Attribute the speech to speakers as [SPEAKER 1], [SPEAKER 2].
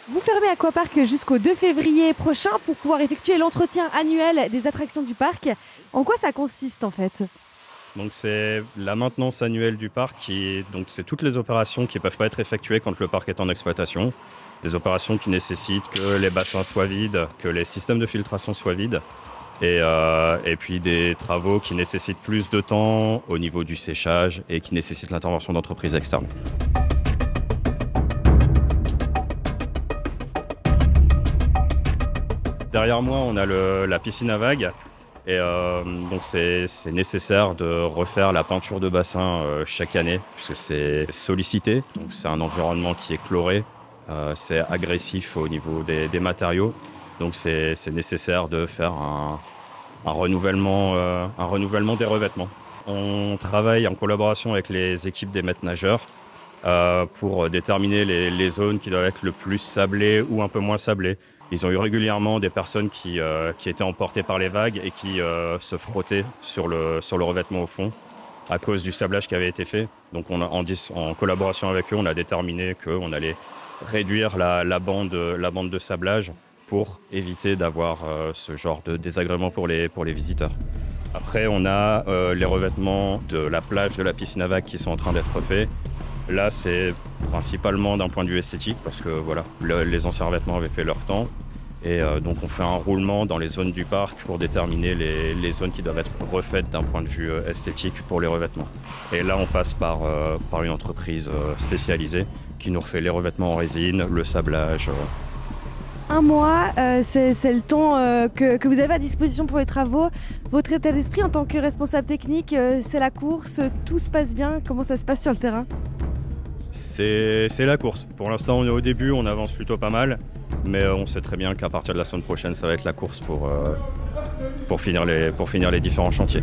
[SPEAKER 1] Vous fermez Aquapark jusqu'au 2 février prochain pour pouvoir effectuer l'entretien annuel des attractions du parc. En quoi ça consiste en fait?
[SPEAKER 2] Donc c'est la maintenance annuelle du parc donc c'est toutes les opérations qui ne peuvent pas être effectuées quand le parc est en exploitation. Des opérations qui nécessitent que les bassins soient vides, que les systèmes de filtration soient vides. Et puis des travaux qui nécessitent plus de temps au niveau du séchage et qui nécessitent l'intervention d'entreprises externes. Derrière moi, on a la piscine à vagues. Donc c'est nécessaire de refaire la peinture de bassin chaque année, puisque c'est sollicité. Donc c'est un environnement qui est chloré, c'est agressif au niveau des matériaux. Donc c'est nécessaire de faire un renouvellement des revêtements. On travaille en collaboration avec les équipes des maîtres nageurs pour déterminer les zones qui doivent être le plus sablées ou un peu moins sablées. Ils ont eu régulièrement des personnes qui étaient emportées par les vagues et qui se frottaient sur le revêtement au fond à cause du sablage qui avait été fait. Donc en collaboration avec eux, on a déterminé qu'on allait réduire la bande de sablage pour éviter d'avoir ce genre de désagrément pour les visiteurs. Après, on a les revêtements de la plage de la piscine à vagues qui sont en train d'être faits. Là, c'est principalement d'un point de vue esthétique parce que voilà, les anciens revêtements avaient fait leur temps. Et donc on fait un roulement dans les zones du parc pour déterminer les zones qui doivent être refaites d'un point de vue esthétique pour les revêtements. Et là, on passe par une entreprise spécialisée qui nous refait les revêtements en résine, le sablage.
[SPEAKER 1] Un mois, c'est le temps que vous avez à disposition pour les travaux. Votre état d'esprit en tant que responsable technique, c'est la course, tout se passe bien? Comment ça se passe sur le terrain?
[SPEAKER 2] C'est la course. Pour l'instant, on est au début, on avance plutôt pas mal. Mais on sait très bien qu'à partir de la semaine prochaine, ça va être la course pour finir les différents chantiers.